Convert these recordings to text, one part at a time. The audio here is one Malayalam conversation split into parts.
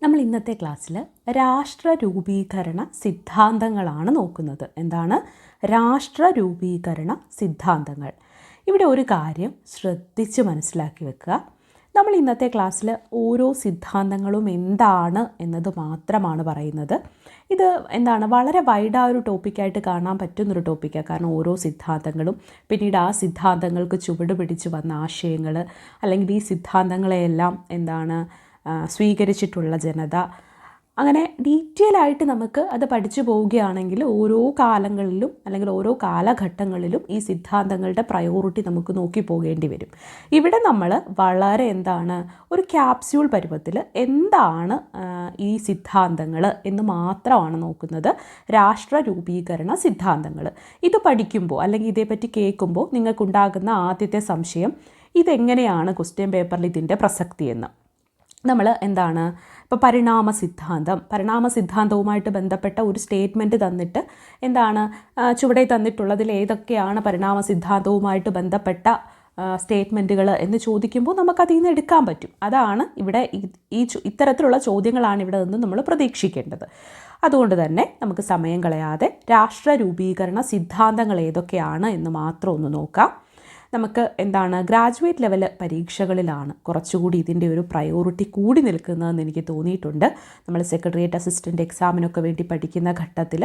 നമ്മൾ ഇന്നത്തെ ക്ലാസ്സിൽ രാഷ്ട്ര രൂപീകരണ സിദ്ധാന്തങ്ങളാണ് നോക്കുന്നത്. എന്താണ് രാഷ്ട്ര രൂപീകരണ സിദ്ധാന്തങ്ങൾ? ഇവിടെ ഒരു കാര്യം ശ്രദ്ധിച്ച് മനസ്സിലാക്കി വെക്കുക. നമ്മൾ ഇന്നത്തെ ക്ലാസ്സിൽ ഓരോ സിദ്ധാന്തങ്ങളും എന്താണ് എന്നത് മാത്രമാണ് പറയുന്നത്. ഇത് എന്താണ് വളരെ വൈഡായ ഒരു ടോപ്പിക്കായിട്ട് കാണാൻ പറ്റുന്നൊരു ടോപ്പിക്കാണ്. കാരണം ഓരോ സിദ്ധാന്തങ്ങളും പിന്നീട് ആ സിദ്ധാന്തങ്ങൾക്ക് ചുവട് പിടിച്ച് വന്ന ആശയങ്ങൾ, അല്ലെങ്കിൽ ഈ സിദ്ധാന്തങ്ങളെയെല്ലാം എന്താണ് സ്വീകരിച്ചിട്ടുള്ള ജനത, അങ്ങനെ ഡീറ്റെയിൽ ആയിട്ട് നമുക്ക് അത് പഠിച്ചു പോവുകയാണെങ്കിൽ ഓരോ കാലങ്ങളിലും അല്ലെങ്കിൽ ഓരോ കാലഘട്ടങ്ങളിലും ഈ സിദ്ധാന്തങ്ങളുടെ പ്രയോറിറ്റി നമുക്ക് നോക്കി പോകേണ്ടി വരും. ഇവിടെ നമ്മൾ വളരെ ഒരു ക്യാപ്സ്യൂൾ പരുവത്തിൽ എന്താണ് ഈ സിദ്ധാന്തങ്ങൾ എന്ന് മാത്രമാണ് നോക്കുന്നത്. രാഷ്ട്ര രൂപീകരണ സിദ്ധാന്തങ്ങൾ ഇത് പഠിക്കുമ്പോൾ അല്ലെങ്കിൽ ഇതേപ്പറ്റി കേൾക്കുമ്പോൾ നിങ്ങൾക്കുണ്ടാകുന്ന ആദ്യത്തെ സംശയം, ഇതെങ്ങനെയാണ് ക്വസ്റ്റ്യൻ പേപ്പറിൽ ഇതിൻ്റെ പ്രസക്തി എന്ന്. നമ്മൾ ഇപ്പോൾ പരിണാമ സിദ്ധാന്തവുമായിട്ട് ബന്ധപ്പെട്ട ഒരു സ്റ്റേറ്റ്മെൻറ്റ് തന്നിട്ട് ചുവടെ തന്നിട്ടുള്ളതിൽ ഏതൊക്കെയാണ് പരിണാമ സിദ്ധാന്തവുമായിട്ട് ബന്ധപ്പെട്ട സ്റ്റേറ്റ്മെൻറ്റുകൾ എന്ന് ചോദിക്കുമ്പോൾ നമുക്കതിൽ നിന്ന് എടുക്കാൻ പറ്റും. അതാണ് ഇവിടെ ഇത്തരത്തിലുള്ള ചോദ്യങ്ങളാണ് ഇവിടെ നിന്ന് നമ്മൾ പ്രതീക്ഷിക്കേണ്ടത്. അതുകൊണ്ട് തന്നെ നമുക്ക് സമയം കളയാതെ രാഷ്ട്ര രൂപീകരണ സിദ്ധാന്തങ്ങൾ ഏതൊക്കെയാണ് എന്ന് മാത്രം ഒന്ന് നോക്കാം. നമുക്ക് ഗ്രാജുവേറ്റ് ലെവൽ പരീക്ഷകളിലാണ് കുറച്ചുകൂടി ഇതിൻ്റെ ഒരു പ്രയോറിറ്റി കൂടി നിൽക്കുന്നതെന്ന് എനിക്ക് തോന്നിയിട്ടുണ്ട്. നമ്മൾ സെക്രട്ടേറിയറ്റ് അസിസ്റ്റൻ്റ് എക്സാമിനൊക്കെ വേണ്ടി പഠിക്കുന്ന ഘട്ടത്തിൽ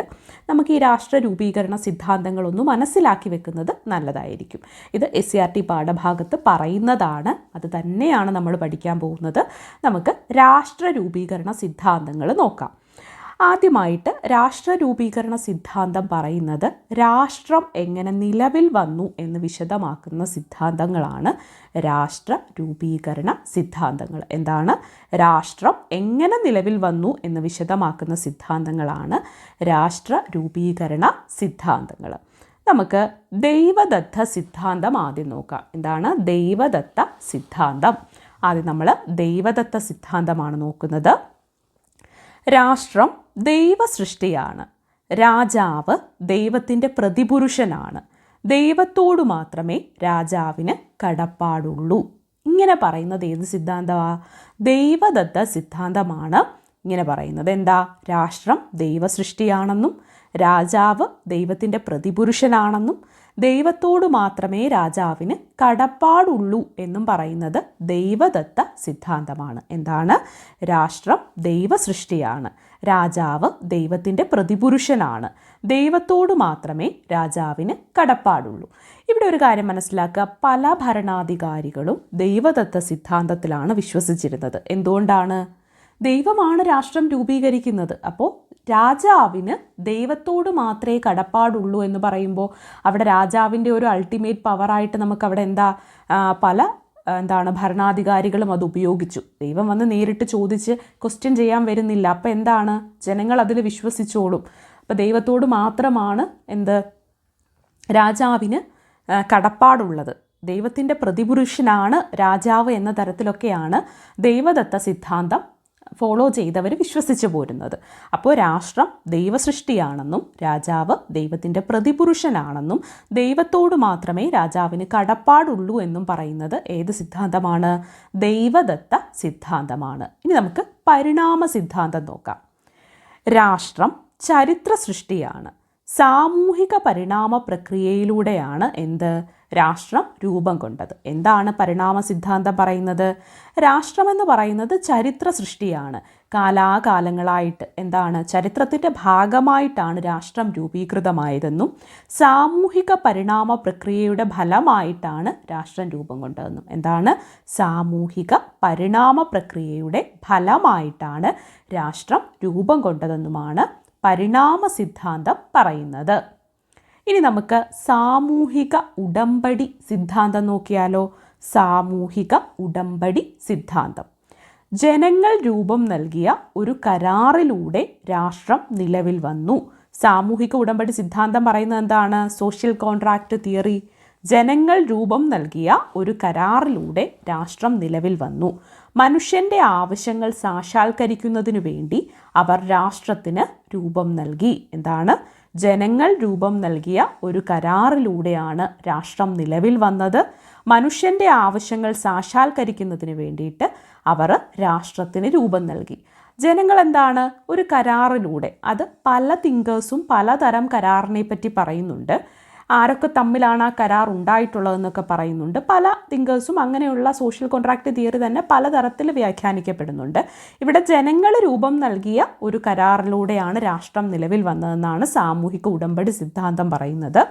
നമുക്ക് ഈ രാഷ്ട്ര രൂപീകരണ സിദ്ധാന്തങ്ങളൊന്ന് മനസ്സിലാക്കി വെക്കുന്നത് നല്ലതായിരിക്കും. ഇത് SCERT പാഠഭാഗത്ത് പറയുന്നതാണ്, അത് തന്നെയാണ് നമ്മൾ പഠിക്കാൻ പോകുന്നത്. നമുക്ക് രാഷ്ട്ര രൂപീകരണ സിദ്ധാന്തങ്ങൾ നോക്കാം. ആദ്യമായിട്ട് രാഷ്ട്ര രൂപീകരണ സിദ്ധാന്തം പറയുന്നത് രാഷ്ട്രം എങ്ങനെ നിലവിൽ വന്നു എന്ന് വിശദമാക്കുന്ന സിദ്ധാന്തങ്ങളാണ് രാഷ്ട്ര രൂപീകരണ സിദ്ധാന്തങ്ങൾ. രാഷ്ട്രം എങ്ങനെ നിലവിൽ വന്നു എന്ന് വിശദമാക്കുന്ന സിദ്ധാന്തങ്ങളാണ് രാഷ്ട്ര രൂപീകരണ സിദ്ധാന്തങ്ങൾ. നമുക്ക് ദൈവദത്ത സിദ്ധാന്തം ആദ്യം നോക്കാം. ദൈവദത്ത സിദ്ധാന്തം. ആദ്യം നമ്മൾ ദൈവദത്ത സിദ്ധാന്തമാണ് നോക്കുന്നത്. രാഷ്ട്രം ദൈവ സൃഷ്ടിയാണ്. രാജാവ് ദൈവത്തിൻ്റെ പ്രതിപുരുഷനാണ്. ദൈവത്തോട് മാത്രമേ രാജാവിന് കടപ്പാടുള്ളൂ. ഇങ്ങനെ പറയുന്നത് ഏത് സിദ്ധാന്തമാണ്? ദൈവദത്ത സിദ്ധാന്തമാണ് ഇങ്ങനെ പറയുന്നത്. രാഷ്ട്രം ദൈവ സൃഷ്ടിയാണെന്നും രാജാവ് ദൈവത്തിൻ്റെ പ്രതിപുരുഷനാണെന്നും ദൈവത്തോട് മാത്രമേ രാജാവിന് കടപ്പാടുള്ളൂ എന്നും പറയുന്നത് ദൈവദത്ത സിദ്ധാന്തമാണ്. രാഷ്ട്രം ദൈവ സൃഷ്ടിയാണ്. രാജാവ് ദൈവത്തിൻ്റെ പ്രതിപുരുഷനാണ്. ദൈവത്തോട് മാത്രമേ രാജാവിന് കടപ്പാടുള്ളൂ. ഇവിടെ ഒരു കാര്യം മനസ്സിലാക്കുക, പല ഭരണാധികാരികളും ദൈവദത്ത സിദ്ധാന്തത്തിലാണ് വിശ്വസിച്ചിരുന്നത്. എന്തുകൊണ്ടാണ്? ദൈവമാണ് രാഷ്ട്രം രൂപീകരിക്കുന്നത്. അപ്പോൾ രാജാവിന് ദൈവത്തോട് മാത്രമേ കടപ്പാടുള്ളൂ എന്ന് പറയുമ്പോൾ അവിടെ രാജാവിൻ്റെ ഒരു അൾട്ടിമേറ്റ് പവറായിട്ട് നമുക്കവിടെ പല ഭരണാധികാരികളും അത് ഉപയോഗിച്ചു. ദൈവം വന്ന് നേരിട്ട് ചോദിച്ച് ക്വസ്റ്റ്യൻ ചെയ്യാൻ വരുന്നില്ല. അപ്പോൾ ജനങ്ങൾ അതിൽ വിശ്വസിച്ചോളും. അപ്പോൾ ദൈവത്തോട് മാത്രമാണ് രാജാവിന് കടപ്പാടുള്ളത്. ദൈവത്തിൻ്റെ പ്രതിപുരുഷനാണ് രാജാവ് എന്ന തരത്തിലൊക്കെയാണ് ദൈവദത്ത സിദ്ധാന്തം ഫോളോ ചെയ്തവർ വിശ്വസിച്ചു പോരുന്നത്. അപ്പോൾ രാഷ്ട്രം ദൈവസൃഷ്ടിയാണെന്നും രാജാവ് ദൈവത്തിൻ്റെ പ്രതിപുരുഷനാണെന്നും ദൈവത്തോട് മാത്രമേ രാജാവിന് കടപ്പാടുള്ളൂ എന്നും പറയുന്നത് ഏത് സിദ്ധാന്തമാണ്? ദൈവദത്ത സിദ്ധാന്തമാണ്. ഇനി നമുക്ക് പരിണാമ സിദ്ധാന്തം നോക്കാം. രാഷ്ട്രം ചരിത്ര സൃഷ്ടിയാണ്. സാമൂഹിക പരിണാമ പ്രക്രിയയിലൂടെയാണ് രാഷ്ട്രം രൂപം കൊണ്ടത്. പരിണാമ സിദ്ധാന്തം പറയുന്നത്? രാഷ്ട്രമെന്ന് പറയുന്നത് ചരിത്ര സൃഷ്ടിയാണ്. കാലാകാലങ്ങളായിട്ട് ചരിത്രത്തിൻ്റെ ഭാഗമായിട്ടാണ് രാഷ്ട്രം രൂപീകൃതമായതെന്നും സാമൂഹിക പരിണാമ പ്രക്രിയയുടെ ഫലമായിട്ടാണ് രാഷ്ട്രം രൂപം കൊണ്ടതെന്നും. സാമൂഹിക പരിണാമ പ്രക്രിയയുടെ ഫലമായിട്ടാണ് രാഷ്ട്രം രൂപം കൊണ്ടതെന്നുമാണ് പരിണാമ സിദ്ധാന്തം പറയുന്നത്. ഇനി നമുക്ക് സാമൂഹിക ഉടമ്പടി സിദ്ധാന്തം നോക്കിയാലോ? സാമൂഹിക ഉടമ്പടി സിദ്ധാന്തം. ജനങ്ങൾ രൂപം നൽകിയ ഒരു കരാറിലൂടെ രാഷ്ട്രം നിലവിൽ വന്നു. സാമൂഹിക ഉടമ്പടി സിദ്ധാന്തം പറയുന്നത് സോഷ്യൽ കോൺട്രാക്റ്റ് തിയറി. ജനങ്ങൾ രൂപം നൽകിയ ഒരു കരാറിലൂടെ രാഷ്ട്രം നിലവിൽ വന്നു. മനുഷ്യൻ്റെ ആവശ്യങ്ങൾ സാക്ഷാത്കരിക്കുന്നതിനു വേണ്ടി അവർ രാഷ്ട്രത്തിന് രൂപം നൽകി. ജനങ്ങൾ രൂപം നൽകിയ ഒരു കരാറിലൂടെയാണ് രാഷ്ട്രം നിലവിൽ വന്നത്. മനുഷ്യൻ്റെ ആവശ്യങ്ങൾ സാക്ഷാത്കരിക്കുന്നതിന് വേണ്ടിയിട്ട് അവർ രാഷ്ട്രത്തിന് രൂപം നൽകി. ജനങ്ങൾ എന്താണ് ഒരു കരാറിലൂടെ, അത് പല തിങ്കേഴ്സും പലതരം കരാറിനെ പറ്റി പറയുന്നുണ്ട്, ആരൊക്കെ തമ്മിലാണ് ആ കരാർ ഉണ്ടായിട്ടുള്ളതെന്നൊക്കെ പറയുന്നുണ്ട്. പല തിങ്കേഴ്സും അങ്ങനെയുള്ള സോഷ്യൽ കോൺട്രാക്റ്റ് തിയറി തന്നെ പലതരത്തിൽ വ്യാഖ്യാനിക്കപ്പെടുന്നുണ്ട്. ഇവിടെ ജനങ്ങൾ രൂപം നൽകിയ ഒരു കരാറിലൂടെയാണ് രാഷ്ട്രം നിലവിൽ വന്നതെന്നാണ് സാമൂഹിക ഉടമ്പടി സിദ്ധാന്തം പറയുന്നത്.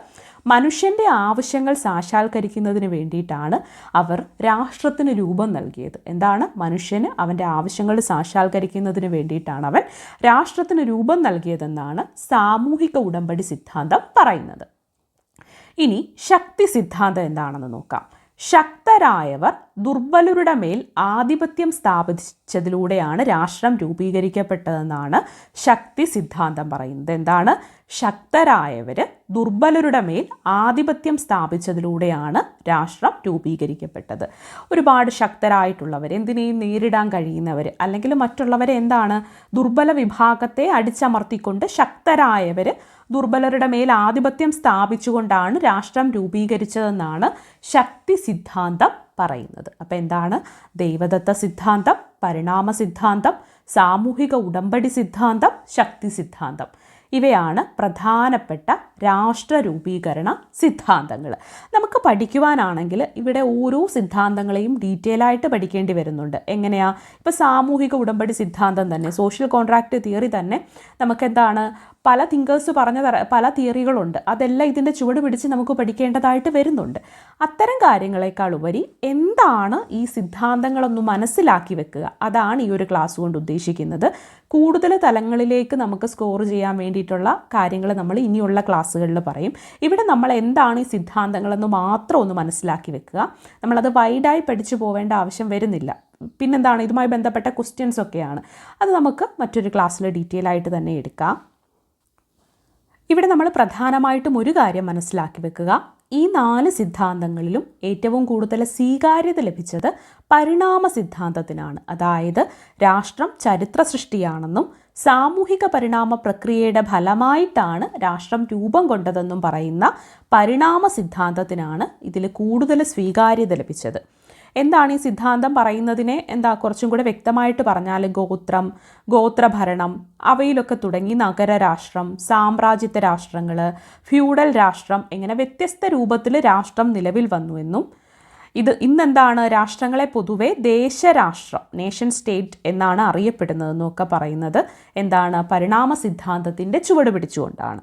മനുഷ്യൻ്റെ ആവശ്യങ്ങൾ സാക്ഷാത്കരിക്കുന്നതിന് വേണ്ടിയിട്ടാണ് അവർ രാഷ്ട്രത്തിന് രൂപം നൽകിയത്. എന്താണ്? മനുഷ്യന് അവൻ്റെ ആവശ്യങ്ങൾ സാക്ഷാത്കരിക്കുന്നതിന് വേണ്ടിയിട്ടാണ് അവൻ രാഷ്ട്രത്തിന് രൂപം നൽകിയതെന്നാണ് സാമൂഹിക ഉടമ്പടി സിദ്ധാന്തം പറയുന്നത്. ഇനി ശക്തി സിദ്ധാന്തം എന്താണെന്ന് നോക്കാം. ശക്തരായവർ ദുർബലരുടെ മേൽ ആധിപത്യം സ്ഥാപിച്ചതിലൂടെയാണ് രാഷ്ട്രം രൂപീകരിക്കപ്പെട്ടതെന്നാണ് ശക്തി സിദ്ധാന്തം പറയുന്നത്. എന്താണ്? ശക്തരായവർ ദുർബലരുടെ മേൽ ആധിപത്യം സ്ഥാപിച്ചതിലൂടെയാണ് രാഷ്ട്രം രൂപീകരിക്കപ്പെട്ടത്. ഒരുപാട് ശക്തരായിട്ടുള്ളവർ, എന്തിനേയും നേരിടാൻ കഴിയുന്നവർ, അല്ലെങ്കിൽ മറ്റുള്ളവരെ എന്താണ് ദുർബല വിഭാഗത്തെ അടിച്ചമർത്തിക്കൊണ്ട് ശക്തരായവർ ദുർബലരുടെ മേൽ ആധിപത്യം സ്ഥാപിച്ചുകൊണ്ടാണ് രാഷ്ട്രം രൂപീകരിച്ചതെന്നാണ് ശക്തി സിദ്ധാന്തം പറയുന്നത്. അപ്പോൾ എന്താണ്? ദൈവദത്ത സിദ്ധാന്തം, പരിണാമ സിദ്ധാന്തം, സാമൂഹിക ഉടമ്പടി സിദ്ധാന്തം, ശക്തി സിദ്ധാന്തം. ഇവയാണ് പ്രധാനപ്പെട്ട രാഷ്ട്ര രൂപീകരണ സിദ്ധാന്തങ്ങൾ. നമുക്ക് പഠിക്കുവാനാണെങ്കിൽ ഇവിടെ ഓരോ സിദ്ധാന്തങ്ങളെയും ഡീറ്റെയിൽ ആയിട്ട് പഠിക്കേണ്ടി വരുന്നുണ്ട്. എങ്ങനെയാ? ഇപ്പോൾ സാമൂഹിക ഉടമ്പടി സിദ്ധാന്തം തന്നെ, സോഷ്യൽ കോൺട്രാക്റ്റ് തിയറി തന്നെ നമുക്കെന്താണ് പല തിങ്കേഴ്സ് പറഞ്ഞ പല തിയറികളുണ്ട്. അതെല്ലാം ഇതിൻ്റെ ചുവട് പിടിച്ച് നമുക്ക് പഠിക്കേണ്ടതായിട്ട് വരുന്നുണ്ട്. അത്തരം കാര്യങ്ങളെക്കാൾ ഉപരി എന്താണ് ഈ സിദ്ധാന്തങ്ങളൊന്ന് മനസ്സിലാക്കി വെക്കുക, അതാണ് ഈ ഒരു ക്ലാസ് കൊണ്ട് ഉദ്ദേശിക്കുന്നത്. കൂടുതൽ തലങ്ങളിലേക്ക് നമുക്ക് സ്കോർ ചെയ്യാൻ വേണ്ടിയിട്ടുള്ള കാര്യങ്ങൾ നമ്മൾ ഇനിയുള്ള ക്ലാസ്സുകളിൽ പറയും. ഇവിടെ നമ്മൾ എന്താണ് ഈ സിദ്ധാന്തങ്ങളെന്ന് മാത്രം ഒന്ന് മനസ്സിലാക്കി വെക്കുക. നമ്മളത് വൈഡായി പഠിച്ചു പോവേണ്ട ആവശ്യം വരുന്നില്ല. പിന്നെന്താണ്, ഇതുമായി ബന്ധപ്പെട്ട ക്വസ്റ്റ്യൻസ് ഒക്കെയാണ്, അത് നമുക്ക് മറ്റൊരു ക്ലാസ്സിൽ ഡീറ്റെയിൽ ആയിട്ട് തന്നെ എടുക്കാം. ഇവിടെ നമ്മൾ പ്രധാനമായിട്ടും ഒരു കാര്യം മനസ്സിലാക്കി വെക്കുക. ഈ 4 സിദ്ധാന്തങ്ങളിലും ഏറ്റവും കൂടുതൽ സ്വീകാര്യത ലഭിച്ചത് പരിണാമ സിദ്ധാന്തത്തിനാണ്. അതായത് രാഷ്ട്രം ചരിത്ര സൃഷ്ടിയാണെന്നും സാമൂഹിക പരിണാമ പ്രക്രിയയുടെ ഫലമായിട്ടാണ് രാഷ്ട്രം രൂപം കൊണ്ടതെന്നും പറയുന്ന പരിണാമ സിദ്ധാന്തത്തിനാണ് ഇതിൽ കൂടുതൽ സ്വീകാര്യത ലഭിച്ചത്. എന്താണ് ഈ സിദ്ധാന്തം പറയുന്നതിനെ കുറച്ചും കൂടെ വ്യക്തമായിട്ട് പറഞ്ഞാൽ ഗോത്രം, ഗോത്രഭരണം, അവയിലൊക്കെ തുടങ്ങി നഗരരാഷ്ട്രം, സാമ്രാജ്യത്വ രാഷ്ട്രങ്ങൾ, ഫ്യൂഡൽ രാഷ്ട്രം, ഇങ്ങനെ വ്യത്യസ്ത രൂപത്തിൽ രാഷ്ട്രം നിലവിൽ വന്നുവെന്നും ഇന്നെന്താണ് രാഷ്ട്രങ്ങളെ പൊതുവെ ദേശരാഷ്ട്രം, നേഷൻ സ്റ്റേറ്റ് എന്നാണ് അറിയപ്പെടുന്നതെന്നൊക്കെ പറയുന്നത് എന്താണ് പരിണാമ സിദ്ധാന്തത്തിൻ്റെ ചുവട് പിടിച്ചുകൊണ്ടാണ്.